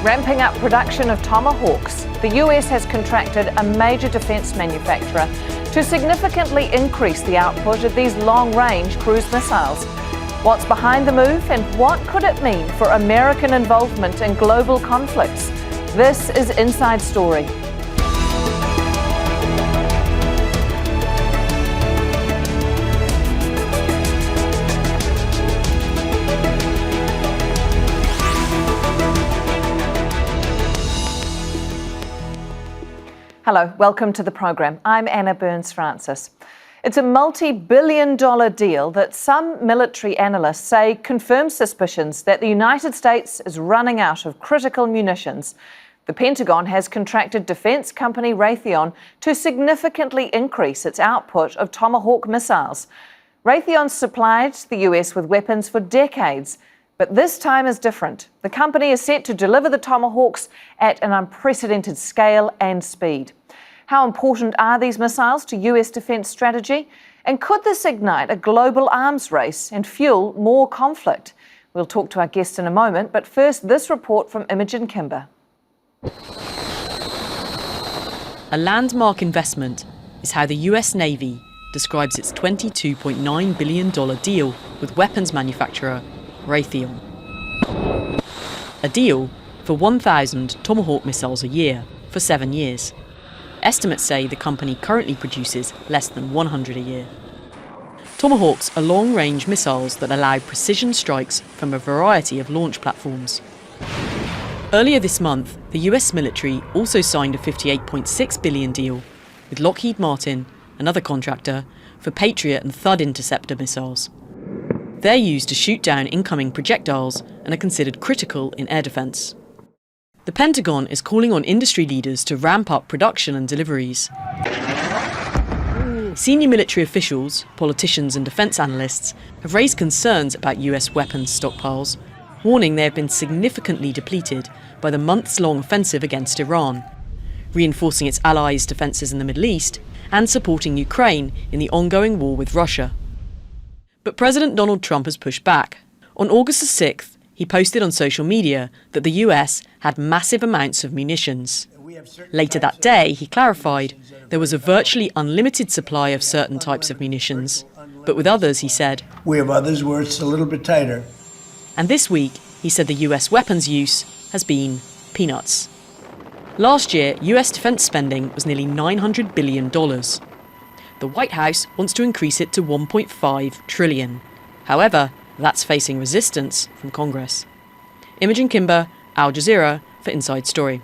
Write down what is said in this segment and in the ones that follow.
Ramping up production of Tomahawks, the US has contracted a major defence manufacturer to significantly increase the output of these long-range cruise missiles. What's behind the move and what could it mean for American involvement in global conflicts? This is Inside Story. Hello, welcome to the program. I'm Anna Burns-Francis. It's a multi-billion-dollar deal that some military analysts say confirms suspicions that the United States is running out of critical munitions. The Pentagon has contracted defence company Raytheon to significantly increase its output of Tomahawk missiles. Raytheon supplied the US with weapons for decades, but this time is different. The company is set to deliver the Tomahawks at an unprecedented scale and speed. How important are these missiles to US defence strategy? And could this ignite a global arms race and fuel more conflict? We'll talk to our guest in a moment, but first this report from Imogen Kimber. A landmark investment is how the US Navy describes its $22.9 billion deal with weapons manufacturer Raytheon. A deal for 1,000 Tomahawk missiles a year for 7 years. Estimates say the company currently produces less than 100 a year. Tomahawks are long-range missiles that allow precision strikes from a variety of launch platforms. Earlier this month, the US military also signed a $58.6 billion deal with Lockheed Martin, another contractor, for Patriot and Thud interceptor missiles. They're used to shoot down incoming projectiles and are considered critical in air defence. The Pentagon is calling on industry leaders to ramp up production and deliveries. Senior military officials, politicians and defence analysts have raised concerns about US weapons stockpiles, warning they have been significantly depleted by the months-long offensive against Iran, reinforcing its allies' defences in the Middle East and supporting Ukraine in the ongoing war with Russia. But President Donald Trump has pushed back. On August the 6th, he posted on social media that the US had massive amounts of munitions. Later that day, he clarified there was a virtually unlimited supply of certain types of munitions, but with others, he said, "We have others where it's a little bit tighter." And this week, he said the US weapons use has been peanuts. Last year, US defence spending was nearly $900 billion. The White House wants to increase it to $1.5 trillion. However, that's facing resistance from Congress. Imogen Kimber, Al Jazeera for Inside Story.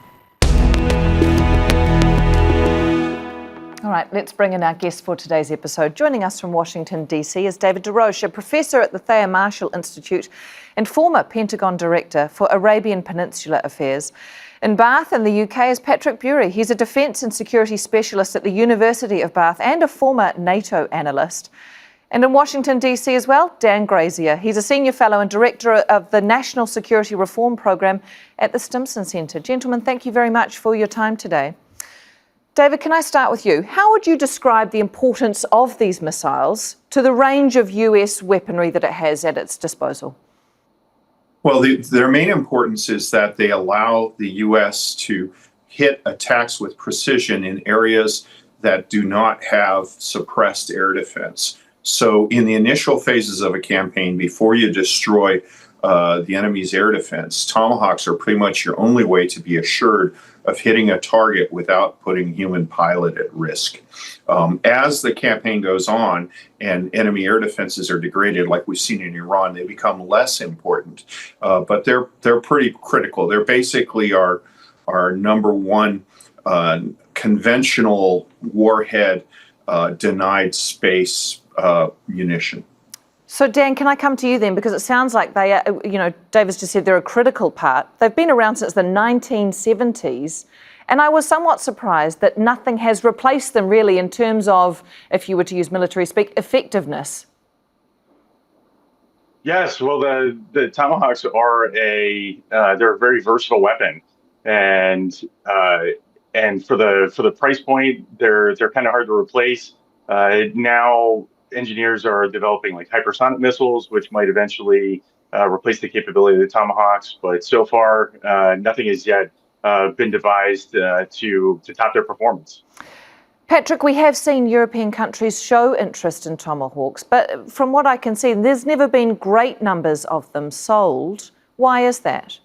All right, let's bring in our guest for today's episode. Joining us from Washington, D.C. is David Roches, a professor at the Thayer Marshall Institute and former Pentagon director for Arabian Peninsula Affairs. In Bath in the UK is Patrick Bury. He's a defence and security specialist at the University of Bath and a former NATO analyst. And in Washington, D.C. as well, Dan Grazier. He's a senior fellow and director of the National Security Reform Program at the Stimson Centre. Gentlemen, thank you very much for your time today. David, can I start with you? How would you describe the importance of these missiles to the range of US weaponry that it has at its disposal? Well, their main importance is that they allow the U.S. to hit attacks with precision in areas that do not have suppressed air defense. So in the initial phases of a campaign, before you destroy the enemy's air defense, Tomahawks are pretty much your only way to be assured of hitting a target without putting human pilot at risk. As the campaign goes on and enemy air defenses are degraded, like we've seen in Iran, they become less important, but they're pretty critical. They're basically our number one conventional warhead denied space munition. So, Dan, can I come to you then? Because it sounds like they are, David's just said they're a critical part. They've been around since the 1970s. And I was somewhat surprised that nothing has replaced them really in terms of, if you were to use military speak, effectiveness. Yes, well, the Tomahawks are they're a very versatile weapon, and for the price point, they're kind of hard to replace. Now engineers are developing like hypersonic missiles, which might eventually replace the capability of the Tomahawks. But so far, nothing has yet been devised to top their performance. Patrick, we have seen European countries show interest in Tomahawks, but from what I can see, there's never been great numbers of them sold. Why is that?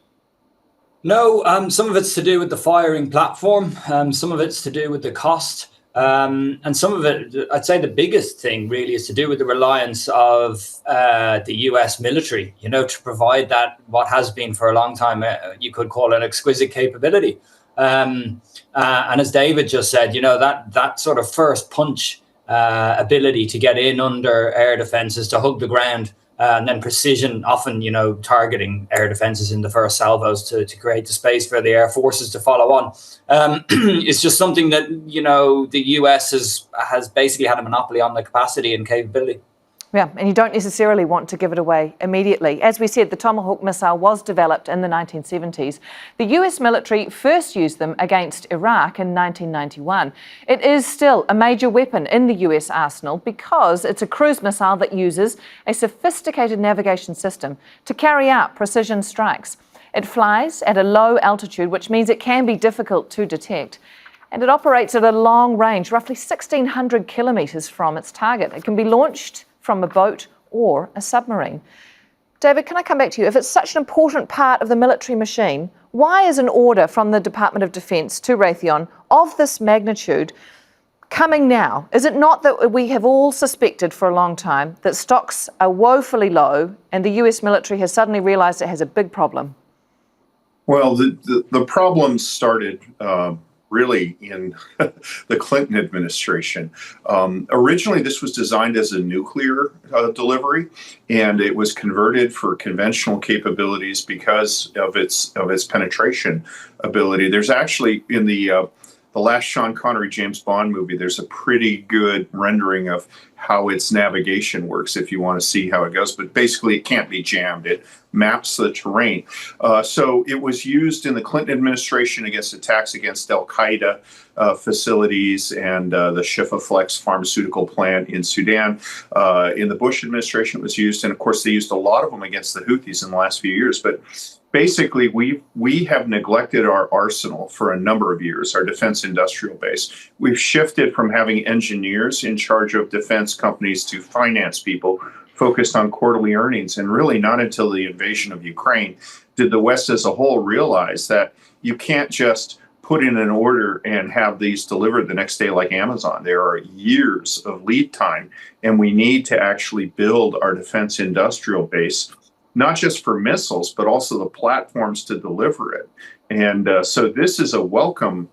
No, some of it's to do with the firing platform. Some of it's to do with the cost. And some of it, I'd say the biggest thing really is to do with the reliance of the US military, to provide that, what has been for a long time, you could call it exquisite capability. And as David just said, that sort of first punch ability to get in under air defenses, to hug the ground, and then precision, often, targeting air defenses in the first salvos to create the space for the air forces to follow on. It's just something that, the US has basically had a monopoly on the capacity and capability. Yeah, and you don't necessarily want to give it away immediately. As we said, the Tomahawk missile was developed in the 1970s. The US military first used them against Iraq in 1991. It is still a major weapon in the US arsenal because it's a cruise missile that uses a sophisticated navigation system to carry out precision strikes. It flies at a low altitude, which means it can be difficult to detect. And it operates at a long range, roughly 1,600 kilometres from its target. It can be launched from a boat or a submarine. David, can I come back to you? If it's such an important part of the military machine, why is an order from the Department of Defence to Raytheon of this magnitude coming now? Is it not that we have all suspected for a long time that stocks are woefully low and the US military has suddenly realised it has a big problem? Well, the problem started really in the Clinton administration. Originally, this was designed as a nuclear delivery, and it was converted for conventional capabilities because of its penetration ability. There's actually, in the last Sean Connery James Bond movie, there's a pretty good rendering of how its navigation works if you want to see how it goes. But basically, it can't be jammed. It maps the terrain. So it was used in the Clinton administration against attacks against Al-Qaeda facilities and the Shifa-Flex pharmaceutical plant in Sudan. In the Bush administration, it was used. And of course, they used a lot of them against the Houthis in the last few years. But basically, we have neglected our arsenal for a number of years, our defense industrial base. We've shifted from having engineers in charge of defense companies to finance people focused on quarterly earnings. And really not until the invasion of Ukraine did the West as a whole realize that you can't just put in an order and have these delivered the next day like Amazon. There are years of lead time, and we need to actually build our defense industrial base, not just for missiles, but also the platforms to deliver it. And so this is a welcome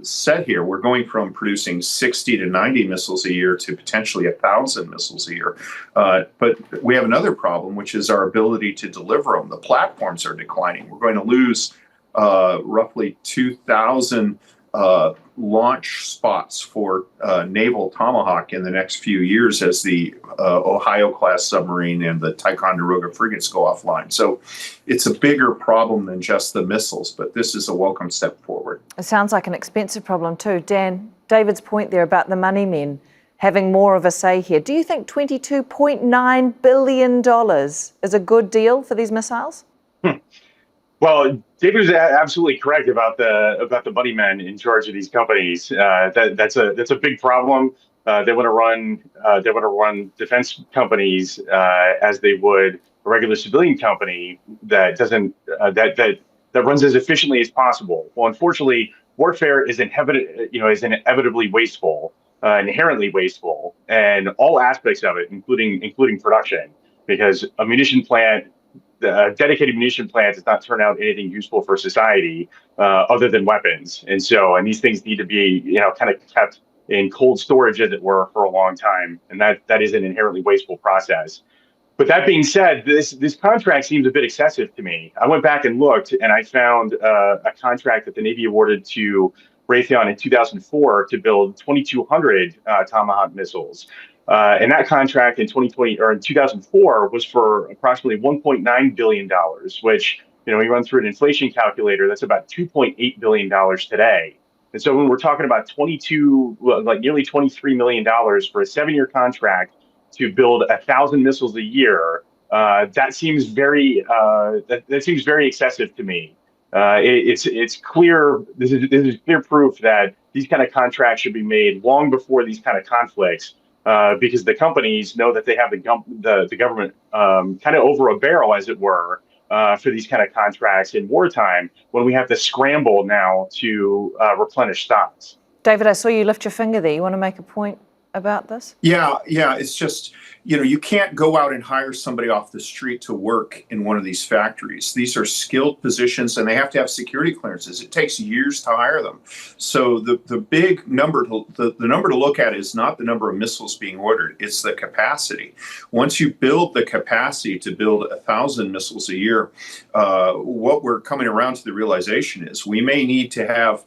set here. We're going from producing 60 to 90 missiles a year to potentially 1,000 missiles a year. But we have another problem, which is our ability to deliver them. The platforms are declining. We're going to lose roughly 2,000 launch spots for naval Tomahawk in the next few years as the Ohio-class submarine and the Ticonderoga frigates go offline. So it's a bigger problem than just the missiles, but this is a welcome step forward. It sounds like an expensive problem too. Dan, David's point there about the money men having more of a say here. Do you think $22.9 billion is a good deal for these missiles? Well, David is absolutely correct about the money men in charge of these companies. That's a big problem. They want to run defense companies as they would a regular civilian company that doesn't that runs as efficiently as possible. Well, unfortunately, warfare is inevitably wasteful, inherently wasteful, and all aspects of it, including production, because a dedicated munition plant does not turn out anything useful for society other than weapons. And these things need to be, kind of kept in cold storage, as it were, for a long time. And that is an inherently wasteful process. But that being said, this contract seems a bit excessive to me. I went back and looked, and I found a contract that the Navy awarded to Raytheon in 2004 to build 2,200 Tomahawk missiles. And that contract in 2004 was for approximately $1.9 billion, which, when you run through an inflation calculator, that's about $2.8 billion today. And so when we're talking about nearly $23 million for a 7-year contract to build 1,000 missiles a year, that seems very that seems very excessive to me. It's clear. This is clear proof that these kind of contracts should be made long before these kind of conflicts, because the companies know that they have the government kind of over a barrel, as it were, for these kind of contracts in wartime, when we have to scramble now to replenish stocks. David, I saw you lift your finger there. You want to make a point about this? Yeah. It's just, you can't go out and hire somebody off the street to work in one of these factories. These are skilled positions, and they have to have security clearances. It takes years to hire them. So the big number, the number to look at is not the number of missiles being ordered. It's the capacity. Once you build the capacity to build 1,000 missiles a year, what we're coming around to the realization is we may need to have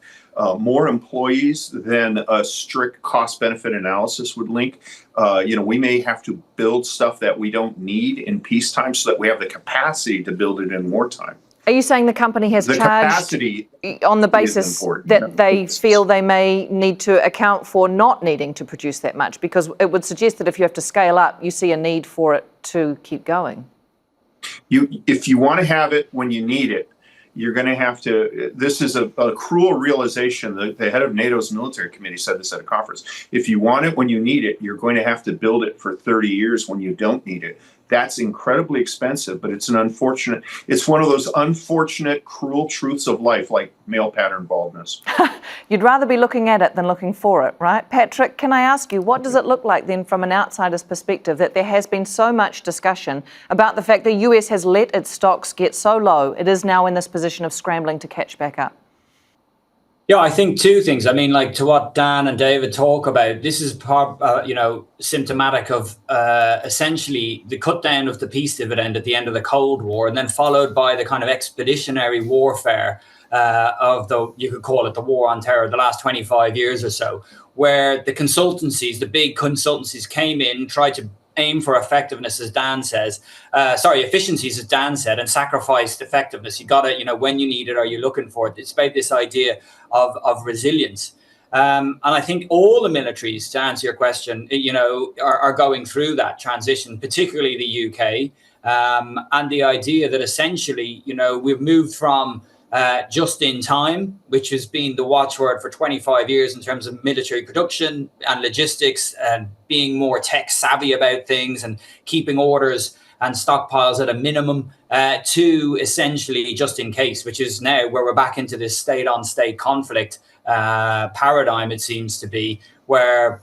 more employees than a strict cost-benefit analysis would link. We may have to build stuff that we don't need in peacetime so that we have the capacity to build it in wartime. Are you saying the company has charged capacity on the basis that they feel they may need to account for not needing to produce that much? Because it would suggest that if you have to scale up, you see a need for it to keep going. If you want to have it when you need it, you're going to have to, this is a cruel realization. The head of NATO's military committee said this at a conference. If you want it when you need it, you're going to have to build it for 30 years when you don't need it. That's incredibly expensive, but it's one of those unfortunate, cruel truths of life, like male pattern baldness. You'd rather be looking at it than looking for it, right? Patrick, can I ask you, what does it look like then from an outsider's perspective that there has been so much discussion about the fact the US has let its stocks get so low, it is now in this position of scrambling to catch back up? Yeah, I think two things. I mean, like to what Dan and David talk about, this is symptomatic of essentially the cut down of the peace dividend at the end of the Cold War, and then followed by the kind of expeditionary warfare you could call it the war on terror, the last 25 years or so, where the consultancies, the big consultancies came in, tried to aim for effectiveness, as Dan says, efficiencies, as Dan said, and sacrificed effectiveness. You got it, when you need it, are you looking for it? It's about this idea of resilience. And I think all the militaries, to answer your question, are going through that transition, particularly the UK, and the idea that essentially, we've moved from just in time, which has been the watchword for 25 years in terms of military production and logistics and being more tech savvy about things and keeping orders and stockpiles at a minimum, to essentially just in case, which is now where we're back into this state on state conflict paradigm, it seems to be, where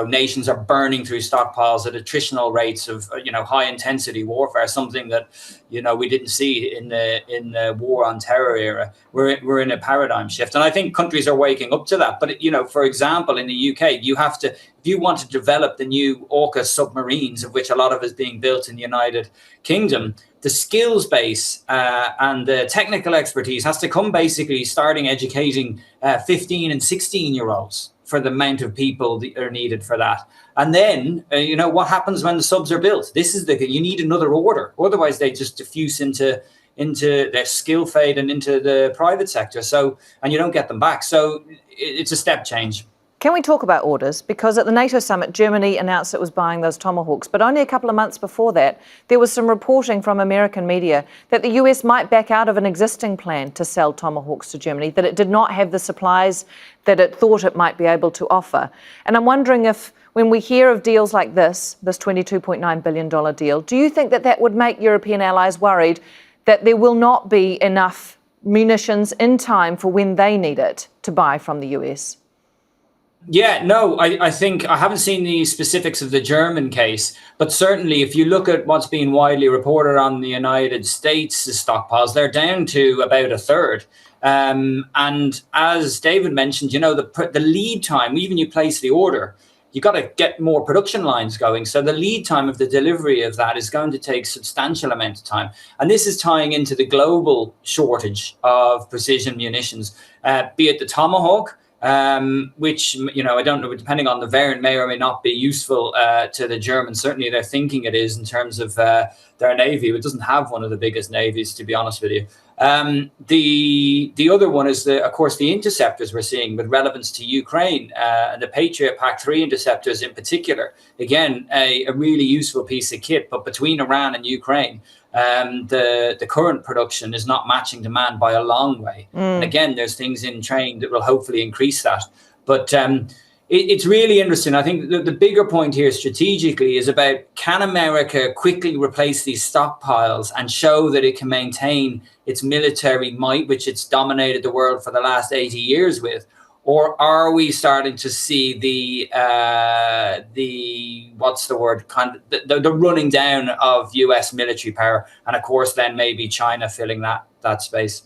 nations are burning through stockpiles at attritional rates of high intensity warfare, something that we didn't see in the war on terror era. We're in a paradigm shift, and I think countries are waking up to that. But for example, in the UK, you have to, if you want to develop the new AUKUS submarines, of which a lot of is being built in the United Kingdom, the skills base and the technical expertise has to come basically starting educating 15 and 16-year-olds for the amount of people that are needed for that. And then, what happens when the subs are built? You need another order. Otherwise, they just diffuse into their skill fade and into the private sector. So, and you don't get them back. So it's a step change. Can we talk about orders? Because at the NATO summit, Germany announced it was buying those Tomahawks. But only a couple of months before that, there was some reporting from American media that the US might back out of an existing plan to sell Tomahawks to Germany, that it did not have the supplies that it thought it might be able to offer. And I'm wondering if, when we hear of deals like this $22.9 billion deal, do you think that that would make European allies worried that there will not be enough munitions in time for when they need it to buy from the US? Yeah, no, I think I haven't seen the specifics of the German case, but certainly if you look at what's been widely reported on the United States stockpiles, they're down to about a third. And as David mentioned, the lead time, even you place the order, you got to get more production lines going. So the lead time of the delivery of that is going to take substantial amount of time. And this is tying into the global shortage of precision munitions, be it the Tomahawk, which, I don't know, depending on the variant, may or may not be useful to the Germans. Certainly they're thinking it is in terms of their navy. It doesn't have one of the biggest navies, to be honest with you. The other one is, of course, the interceptors we're seeing with relevance to Ukraine, and the Patriot PAC-3 interceptors in particular. Again, a really useful piece of kit, but between Iran and Ukraine, the current production is not matching demand by a long way. And again, there's things in train that will hopefully increase that. But it's really interesting. I think the bigger point here strategically is about, can America quickly replace these stockpiles and show that it can maintain its military might, which it's dominated the world for the last 80 years with? Or are we starting to see the running down of US military power? And of course, then maybe China filling that space.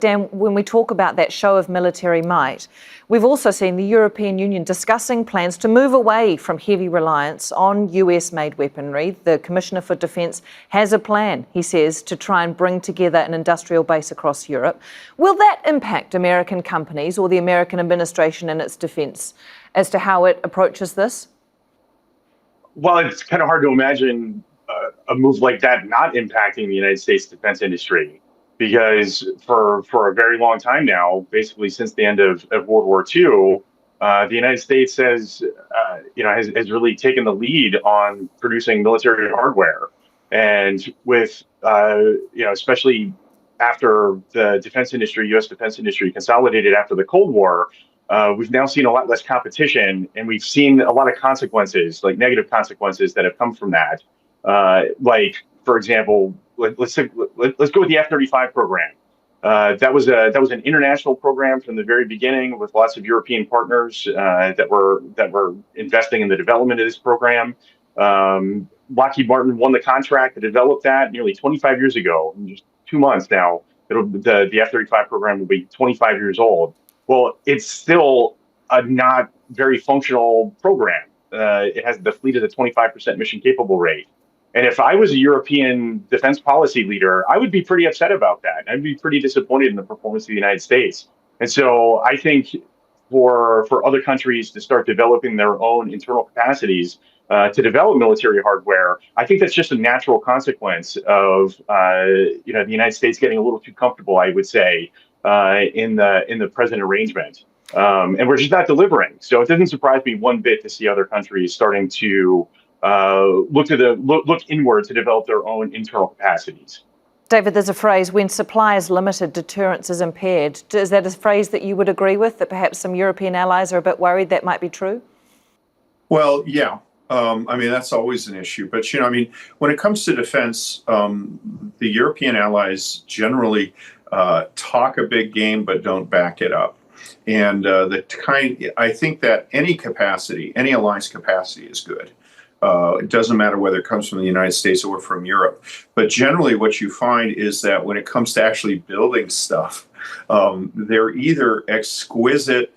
Dan, when we talk about that show of military might, we've also seen the European Union discussing plans to move away from heavy reliance on US-made weaponry. The Commissioner for Defence has a plan, he says, to try and bring together an industrial base across Europe. Will that impact American companies or the American administration and its defence as to how it approaches this? Well, it's kind of hard to imagine a move like that not impacting the United States defense industry. Because for a very long time now, basically since the end of World War II, the United States has really taken the lead on producing military hardware, and with especially after the defense industry, U.S. defense industry consolidated after the Cold War, we've now seen a lot less competition, and we've seen a lot of consequences, like negative consequences that have come from that, like, for example. Let's go with the F-35 program. That was an international program from the very beginning, with lots of European partners that were investing in the development of this program. Lockheed Martin won the contract to develop that nearly 25 years ago. In just 2 months now, the F-35 program will be 25 years old. Well, it's still a not very functional program. It has the fleet at a 25% mission capable rate. And if I was a European defense policy leader, I would be pretty upset about that. I'd be pretty disappointed in the performance of the United States. And so I think for other countries to start developing their own internal capacities to develop military hardware, I think that's just a natural consequence of the United States getting a little too comfortable, I would say, in the present arrangement. And we're just not delivering. So it doesn't surprise me one bit to see other countries starting to look inward to develop their own internal capacities. David, there's a phrase, when supply is limited, deterrence is impaired. Is that a phrase that you would agree with, that perhaps some European allies are a bit worried that might be true? Well, yeah. That's always an issue. But, when it comes to defense, the European allies generally talk a big game but don't back it up. And I think that any alliance capacity is good. It doesn't matter whether it comes from the United States or from Europe. But generally what you find is that when it comes to actually building stuff, they're either exquisite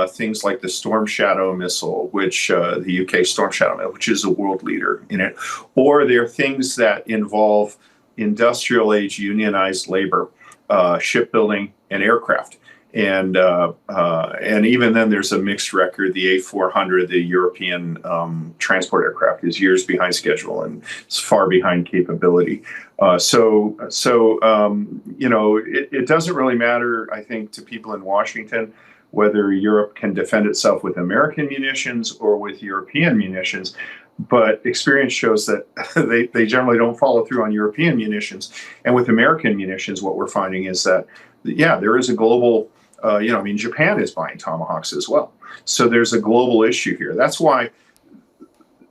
things like the Storm Shadow missile, which the UK Storm Shadow missile, which is a world leader in it, or they're things that involve industrial age unionized labor, shipbuilding and aircraft. And even then, there's a mixed record. The A400, the European transport aircraft, is years behind schedule and it's far behind capability. So it doesn't really matter, I think, to people in Washington whether Europe can defend itself with American munitions or with European munitions. But experience shows that they generally don't follow through on European munitions. And with American munitions, what we're finding is that, there is a global. Japan is buying Tomahawks as well. So there's a global issue here. That's why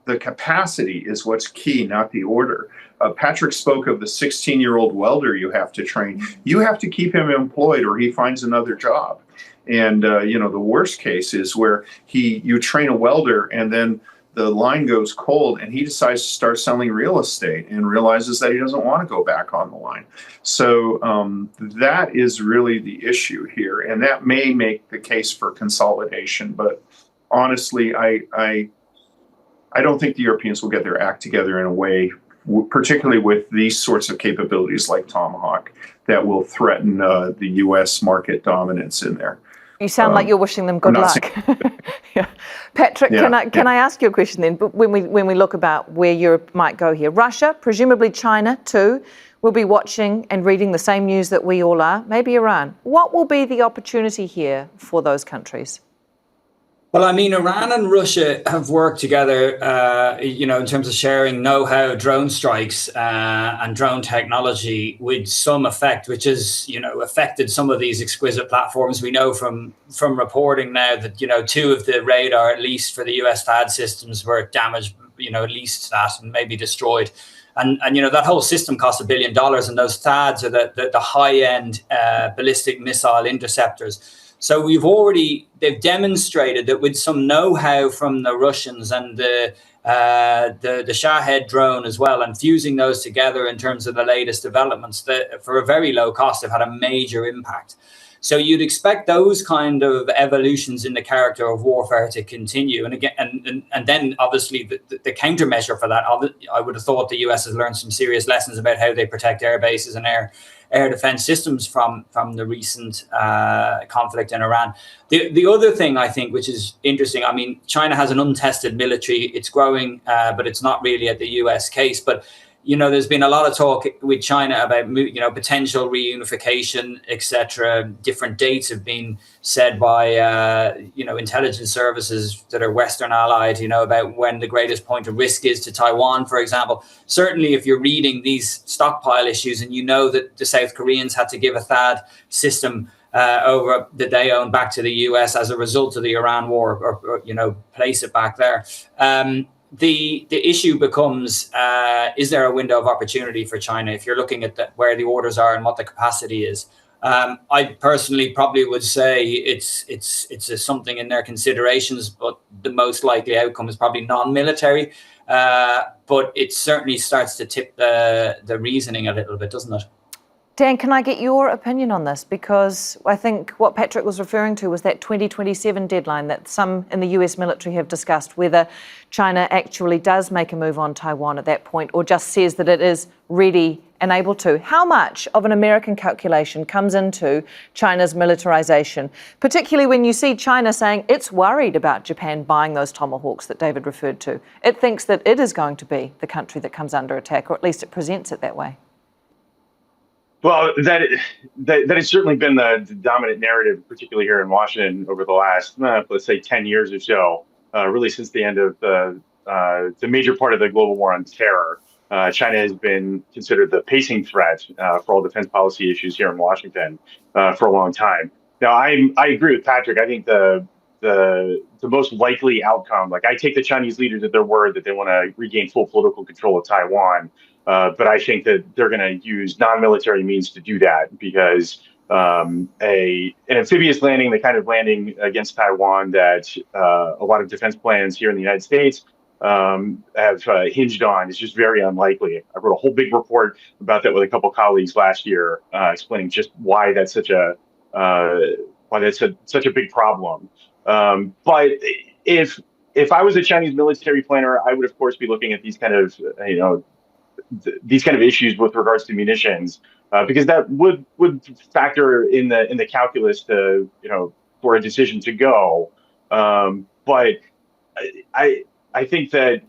the capacity is what's key, not the order. Patrick spoke of the 16-year-old welder you have to train. You have to keep him employed or he finds another job. And, the worst case is where you train a welder and then the line goes cold and he decides to start selling real estate and realizes that he doesn't want to go back on the line. So that is really the issue here. And that may make the case for consolidation. But honestly, I don't think the Europeans will get their act together in a way, particularly with these sorts of capabilities like Tomahawk, that will threaten the U.S. market dominance in there. You sound like you're wishing them good luck. Yeah. Patrick, can I ask you a question then? But when we look about where Europe might go here, Russia, presumably China too, will be watching and reading the same news that we all are, maybe Iran. What will be the opportunity here for those countries? Well, I mean, Iran and Russia have worked together, in terms of sharing know-how, drone strikes and drone technology with some effect, which has, affected some of these exquisite platforms. We know from reporting now that, 2 of the radar, at least for the US THAAD systems, were damaged, at least that, and maybe destroyed. And that whole system cost $1 billion, and those THAADs are the high-end ballistic missile interceptors. So they've demonstrated that with some know-how from the Russians and the Shahed drone as well, and fusing those together in terms of the latest developments, that for a very low cost, have had a major impact. So you'd expect those kind of evolutions in the character of warfare to continue. And again, and then obviously the countermeasure for that, I would have thought the US has learned some serious lessons about how they protect air bases and air defense systems from the recent conflict in Iran. The other thing I think, which is interesting, I mean, China has an untested military. It's growing, but it's not really at the US case. But there's been a lot of talk with China about, potential reunification, etc. Different dates have been said by, intelligence services that are Western allied, about when the greatest point of risk is to Taiwan, for example. Certainly, if you're reading these stockpile issues and that the South Koreans had to give a THAAD system over that they own back to the US as a result of the Iran war, or place it back there. The issue becomes, is there a window of opportunity for China if you're looking at where the orders are and what the capacity is? I personally probably would say it's something in their considerations, but the most likely outcome is probably non-military. But it certainly starts to tip the reasoning a little bit, doesn't it? Dan, can I get your opinion on this? Because I think what Patrick was referring to was that 2027 deadline that some in the US military have discussed, whether China actually does make a move on Taiwan at that point or just says that it is ready and able to. How much of an American calculation comes into China's militarization, particularly when you see China saying it's worried about Japan buying those Tomahawks that David referred to? It thinks that it is going to be the country that comes under attack, or at least it presents it that way. Well, that has certainly been the dominant narrative, particularly here in Washington, over the last, let's say, 10 years or so, really since the end of the major part of the global war on terror. China has been considered the pacing threat for all defense policy issues here in Washington for a long time. Now, I agree with Patrick. I think the most likely outcome, like I take the Chinese leaders at their word that they want to regain full political control of Taiwan. But I think that they're going to use non-military means to do that because an amphibious landing, the kind of landing against Taiwan that a lot of defense plans here in the United States have hinged on is just very unlikely. I wrote a whole big report about that with a couple colleagues last year, explaining just why that's such a big problem. But if I was a Chinese military planner, I would of course be looking at these kind of issues with regards to munitions, because that would factor in the calculus to for a decision to go. But I think that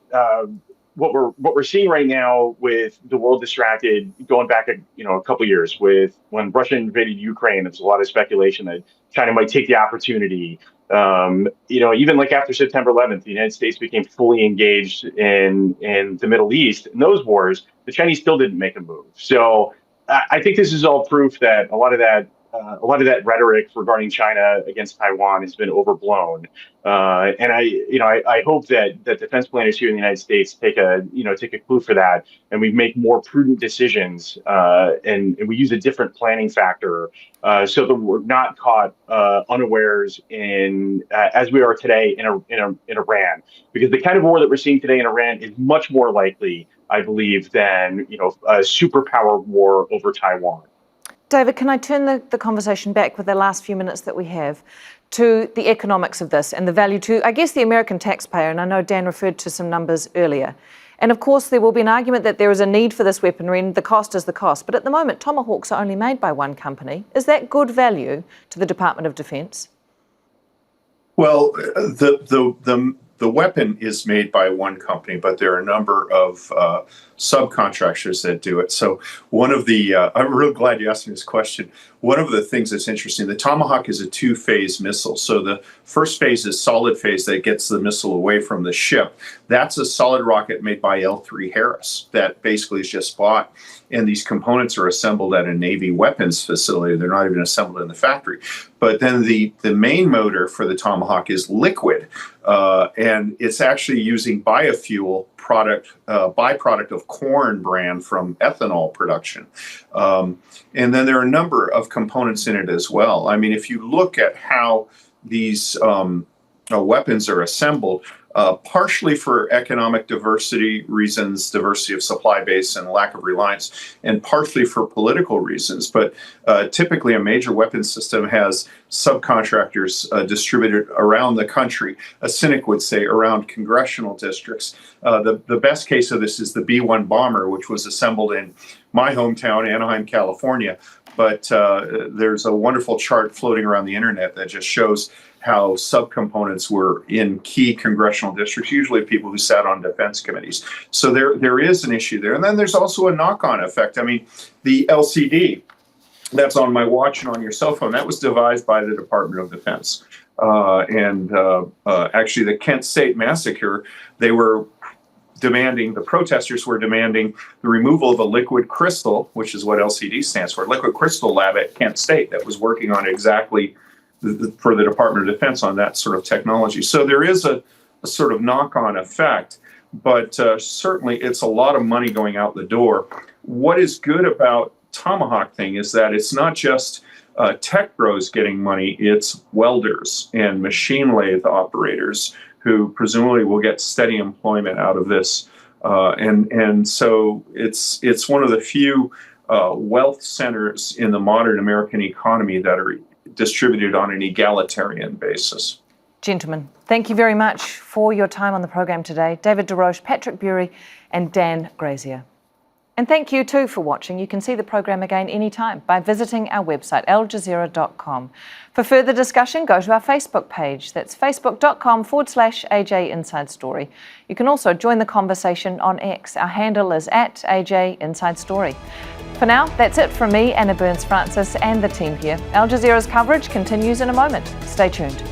what we're seeing right now with the world distracted, going back a couple years with when Russia invaded Ukraine, there's a lot of speculation that China might take the opportunity. Even like after September 11th, the United States became fully engaged in the Middle East. In those wars, the Chinese still didn't make a move. So I think this is all proof that a lot of that rhetoric regarding China against Taiwan has been overblown. And I hope that defense planners here in the United States take a clue for that, and we make more prudent decisions, and we use a different planning factor, so that we're not caught unawares as we are today in Iran, because the kind of war that we're seeing today in Iran is much more likely, I believe, than a superpower war over Taiwan. David, can I turn the conversation back with the last few minutes that we have to the economics of this and the value to, I guess, the American taxpayer? And I know Dan referred to some numbers earlier. And of course, there will be an argument that there is a need for this weaponry and the cost is the cost. But at the moment, Tomahawks are only made by one company. Is that good value to the Department of Defense? Well, the weapon is made by one company, but there are a number of subcontractors that do it. So one of the, I'm real glad you asked me this question. One of the things that's interesting, the Tomahawk is a two-phase missile. So the first phase is solid phase that gets the missile away from the ship. That's a solid rocket made by L3 Harris that basically is just bought. And these components are assembled at a Navy weapons facility. They're not even assembled in the factory. But then the main motor for the Tomahawk is liquid. And it's actually using biofuel byproduct of corn bran from ethanol production. And then there are a number of components in it as well. I mean, if you look at how these weapons are assembled, partially for economic diversity reasons, diversity of supply base and lack of reliance, and partially for political reasons. But typically a major weapons system has subcontractors distributed around the country. A cynic would say around congressional districts. The best case of this is the B-1 bomber, which was assembled in my hometown, Anaheim, California. But there's a wonderful chart floating around the internet that just shows how subcomponents were in key congressional districts, usually people who sat on defense committees. So there is an issue there. And then there's also a knock-on effect. I mean, the LCD that's on my watch and on your cell phone, that was devised by the Department of Defense. Actually, the Kent State massacre, the protesters were demanding the removal of a liquid crystal, which is what LCD stands for, liquid crystal lab at Kent State that was working on exactly for the Department of Defense on that sort of technology. So there is a sort of knock-on effect, but certainly it's a lot of money going out the door. What is good about Tomahawk thing is that it's not just tech bros getting money, it's welders and machine lathe operators who presumably will get steady employment out of this. And so it's one of the few wealth centers in the modern American economy that are distributed on an egalitarian basis. Gentlemen, thank you very much for your time on the program today. David de Roche, Patrick Bury and Dan Grazier. And thank you too for watching. You can see the program again anytime by visiting our website, aljazeera.com. For further discussion, go to our Facebook page. That's facebook.com/AJ Inside Story. You can also join the conversation on X. Our handle is @AJ Inside Story. For now, that's it from me, Anna Burns-Francis, and the team here. Al Jazeera's coverage continues in a moment. Stay tuned.